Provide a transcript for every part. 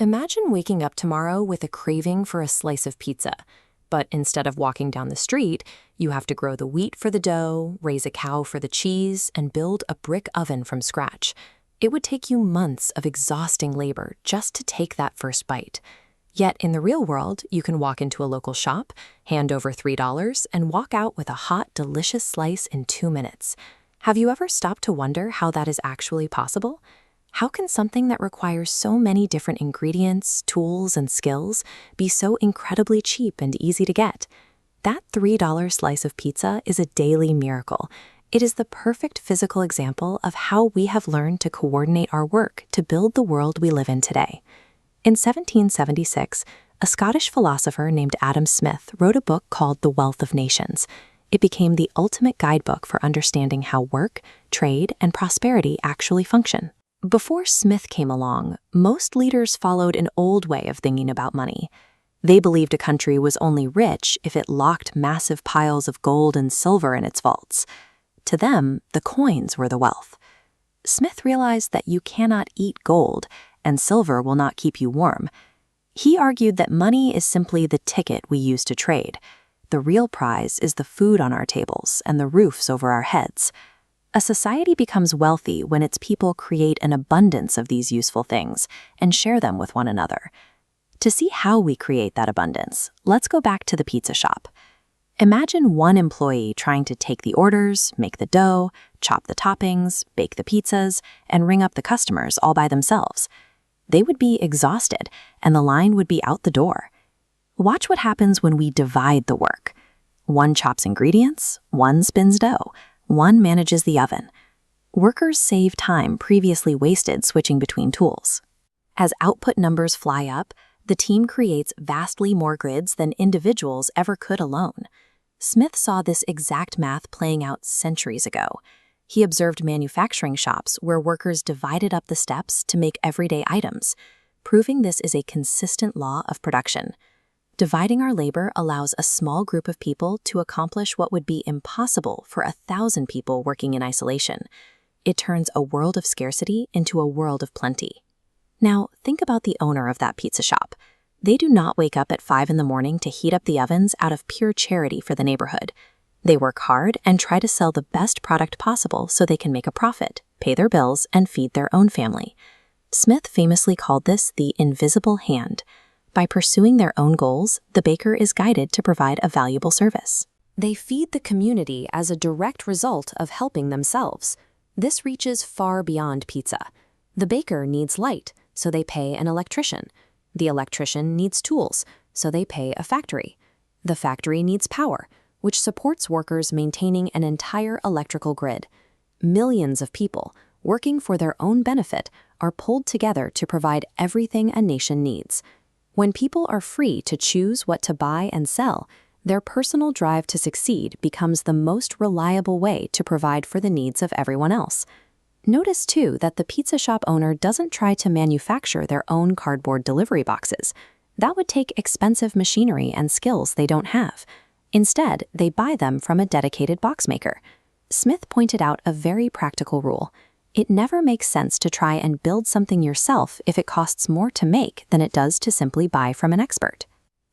Imagine waking up tomorrow with a craving for a slice of pizza. But instead of walking down the street, you have to grow the wheat for the dough, raise a cow for the cheese, and build a brick oven from scratch. It would take you months of exhausting labor just to take that first bite. Yet in the real world, you can walk into a local shop, hand over $3, and walk out with a hot, delicious slice in 2 minutes. Have you ever stopped to wonder how that is actually possible? How can something that requires so many different ingredients, tools, and skills be so incredibly cheap and easy to get? That $3 slice of pizza is a daily miracle. It is the perfect physical example of how we have learned to coordinate our work to build the world we live in today. In 1776, a Scottish philosopher named Adam Smith wrote a book called The Wealth of Nations. It became the ultimate guidebook for understanding how work, trade, and prosperity actually function. Before Smith came along, most leaders followed an old way of thinking about money. They believed a country was only rich if it locked massive piles of gold and silver in its vaults. To them, the coins were the wealth. Smith realized that you cannot eat gold, and silver will not keep you warm. He argued that money is simply the ticket we use to trade. The real prize is the food on our tables and the roofs over our heads. A society becomes wealthy when its people create an abundance of these useful things and share them with one another. To see how we create that abundance, let's go back to the pizza shop. Imagine one employee trying to take the orders, make the dough, chop the toppings, bake the pizzas, and ring up the customers all by themselves. They would be exhausted, and the line would be out the door. Watch what happens when we divide the work. One chops ingredients, one spins dough, one manages the oven. Workers save time previously wasted switching between tools. As output numbers fly up, the team creates vastly more grids than individuals ever could alone. Smith saw this exact math playing out centuries ago. He observed manufacturing shops where workers divided up the steps to make everyday items, proving this is a consistent law of production. Dividing our labor allows a small group of people to accomplish what would be impossible for 1,000 people working in isolation. It turns a world of scarcity into a world of plenty. Now, think about the owner of that pizza shop. They do not wake up at 5 in the morning to heat up the ovens out of pure charity for the neighborhood. They work hard and try to sell the best product possible so they can make a profit, pay their bills, and feed their own family. Smith famously called this the invisible hand. By pursuing their own goals, the baker is guided to provide a valuable service. They feed the community as a direct result of helping themselves. This reaches far beyond pizza. The baker needs light, so they pay an electrician. The electrician needs tools, so they pay a factory. The factory needs power, which supports workers maintaining an entire electrical grid. Millions of people, working for their own benefit, are pulled together to provide everything a nation needs. When people are free to choose what to buy and sell, their personal drive to succeed becomes the most reliable way to provide for the needs of everyone else. Notice, too, that the pizza shop owner doesn't try to manufacture their own cardboard delivery boxes. That would take expensive machinery and skills they don't have. Instead, they buy them from a dedicated box maker. Smith pointed out a very practical rule. It never makes sense to try and build something yourself if it costs more to make than it does to simply buy from an expert.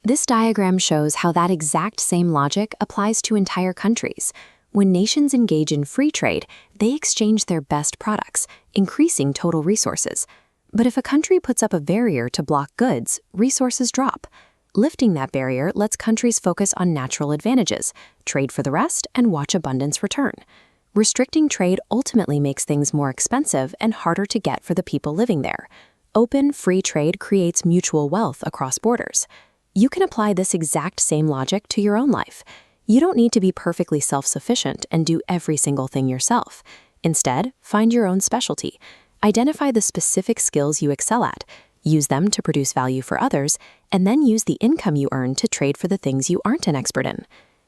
This diagram shows how that exact same logic applies to entire countries. When nations engage in free trade, they exchange their best products, increasing total resources. But if a country puts up a barrier to block goods, resources drop. Lifting that barrier lets countries focus on natural advantages, trade for the rest, and watch abundance return. Restricting trade ultimately makes things more expensive and harder to get for the people living there. Open, free trade creates mutual wealth across borders. You can apply this exact same logic to your own life. You don't need to be perfectly self-sufficient and do every single thing yourself. Instead, find your own specialty. Identify the specific skills you excel at, use them to produce value for others, and then use the income you earn to trade for the things you aren't an expert in.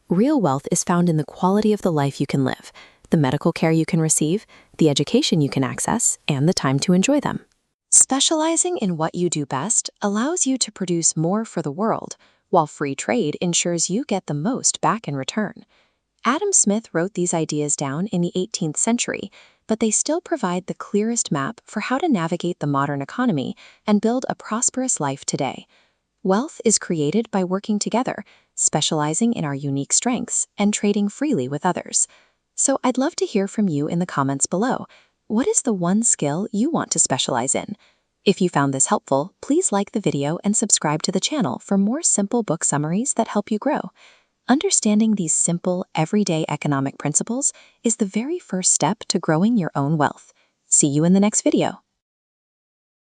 Real wealth is found in the quality of the life you can live, the medical care you can receive, the education you can access, and the time to enjoy them. Specializing in what you do best allows you to produce more for the world, while free trade ensures you get the most back in return. Adam Smith wrote these ideas down in the 18th century, but they still provide the clearest map for how to navigate the modern economy and build a prosperous life today. Wealth is created by working together, specializing in our unique strengths, and trading freely with others. So I'd love to hear from you in the comments below. What is the one skill you want to specialize in? If you found this helpful, please like the video and subscribe to the channel for more simple book summaries that help you grow. Understanding these simple, everyday economic principles is the very first step to growing your own wealth. See you in the next video.